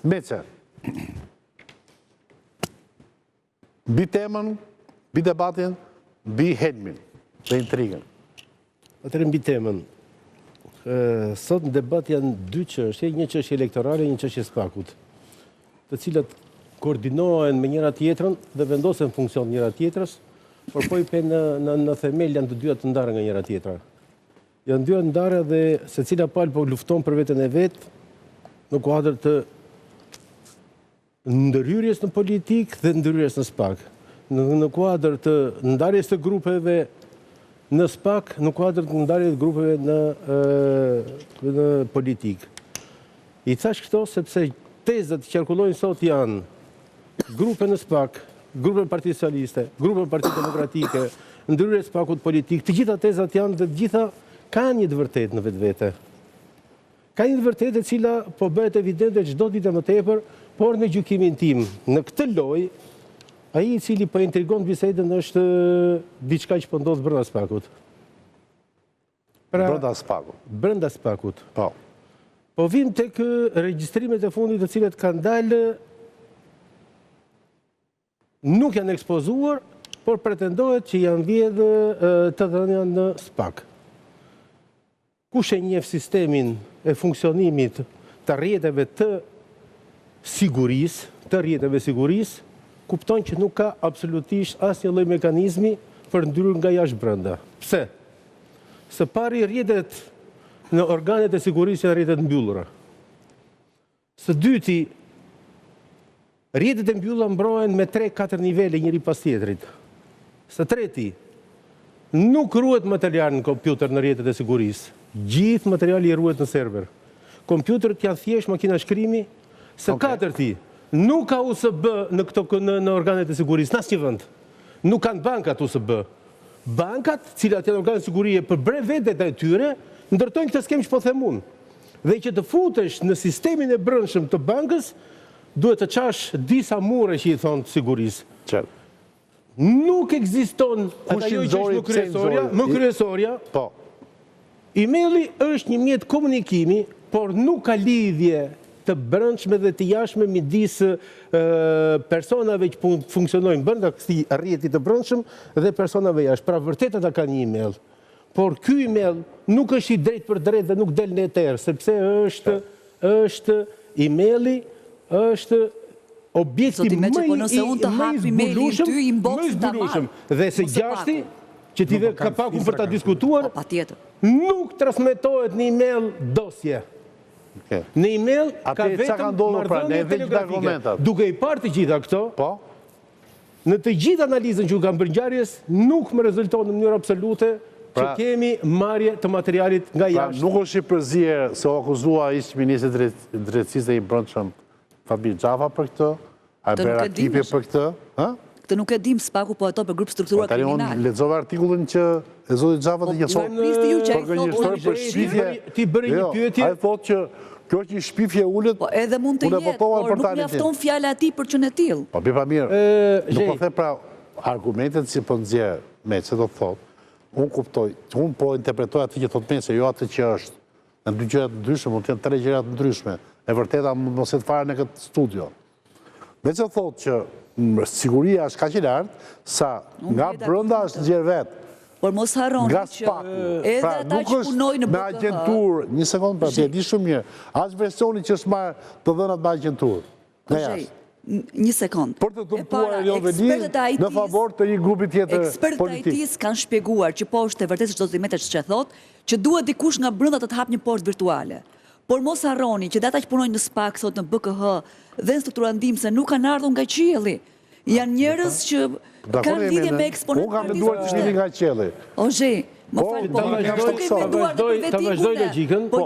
Meqe, bi temën, bi debatin, bi helmin dhe intrigën. Atëherë mbi temën. Sot në debat janë dy çështje, një çështje elektorale, një çështje spakut, të cilat koordinohen me njëra tjetrën dhe vendosen funksion njëra tjetrës, por po i pe në themel janë të dyja të ndarë nga njëra tjetra. Janë dyja të ndarë dhe secila palë po lufton për veten e vet në kuadër të ndërhyrjes në politikë dhe ndërhyrjes në SPAK. Në kuadër të ndarjes të grupeve në SPAK, në kuadër të ndarjes të grupeve në politikë. I thash këto sepse tezat që qarkullojnë sot janë grupe në SPAK, grupe në Parti Socialiste, grupe në Parti Demokratike, ndërhyrje SPAK-ut politikë, të gjitha tezat janë dhe të gjitha kanë një të vërtetë në vetvete. Ka një të vërtetë e cila po bëhet evidente çdo ditë më tepër, por në gjykimin tim, në këtë lojë, ai i cili po intrigon bisedën është diçka që po ndodh brenda SPAK-ut. Brenda SPAK-ut. Brenda SPAK-ut. Po. Po vim tek regjistrimet e fundit të cilat kanë dalë, nuk janë ekspozuar, por pretendohet që janë vjedhë të dhënia në SPAK. Kush e njeh sistemin e funksionimit të rrjeteve të sigurisë, kupton që nuk ka absolutisht asnjë lloj mekanizmi për ndryrë nga jashtë brenda. Pse? Së pari rrjetet në organet e sigurisë janë rrjetet mbyllura. Së dyti, rrjetet e mbyllura mbrohen me 3-4 nivele njëri pas tjetrit. Së treti, nuk ruhet material në kompjuter në rrjetet e sigurisë. Gjithë materiali ruhet në server. Kompjuterët janë thjesht makina shkrimi. Së katërti, nuk ka USB në organet e sigurisë, në asnjë vend. Nuk kanë bankat USB. Bankat, cilat janë organet sigurie për brevetet e tyre, ndërtojnë këtë skemë që po them unë. Dhe që të futesh në sistemin e brendshëm të bankës, duhet të qash disa mure që i thonë sigurisë. Qartë. Nuk ekziston ajo që është më kryesorja. Po. Emaili është një mjet komunikimi, por nuk ka lidhje të brendshme dhe të jashtme midis personave që funksionojnë brenda këtij rrjeti të brendshëm dhe personave jashtë. Pra vërtet ata kanë një email. Por ky email nuk është i drejtë për drejtë dhe nuk del në eter, sepse është emaili, është objekti më i zbulueshëm dhe së gjashti që ti dhe ka paku për ta diskutuar, nuk transmetohet në email dosje. Në email ka vetëm marrëdhënie telegrafike. Duke i parë të gjitha këto, në të gjithë analizën që kanë bërë ngjarjes, nuk më rezulton në mënyrë absolute që kemi marrje të materialit nga jashtë. Nuk është shqipërzie se o akuzua ish ministri drejtësisë i brendshëm Fabir Xhafa për këtë, a bërë aktivi për këtë? Këtë nuk e dim, SPAK-u po ato për grup strukturuar kriminal. Tani unë lexova artikullin që e zoti Xhafa dhe që thotë ti bëri një pyetje. Ai thotë që kjo është një shpifje ulët. Po edhe mund të jetë, por nuk mjafton fjala e tij për çën e tillë. Po bëj pa mirë. Nuk po them pra argumentet si po nxjerr me çfarë do të thotë. Unë kuptoj, unë po interpretoj atë që thotë Meçi, jo atë që është. Në dy gjëra të ndryshme, mund të jenë 3 gjëra të ndryshme. E vërteta mos e të fare në këtë studio. Meçi thotë që siguria është kaq e lartë sa nga brenda është nxjerr vetë. Por mos harroni që edhe ata që punojnë në BKH. Me agjenturë, një sekondë, pra ti e di shumë mirë. As versioni që është marrë të dhënat me agjenturë. Një sekundë. Për të dëmtuar Elion Veli në favor të një grupi tjetër politik. Ekspertët e IT-s kanë shpjeguar që po është e vërtetë çdo Meçi që thotë, që duhet dikush nga brenda të hap një portë virtuale. Por mos harroni që ata që punojnë në SPAK sot në BKH dhe në struktura ndihmëse nuk kanë ardhur nga qielli. Janë njerëz që kanë lidhje me eksponentë. Unë kam menduar të vini nga qielli. Ozhe, më fal, ta vazhdoj logjikën. Po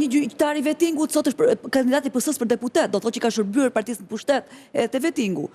një gjyqtar i vettingut sot është kandidati i PS-s për deputet, do thotë që ka shërbyer partisë në pushtet e të vettingu.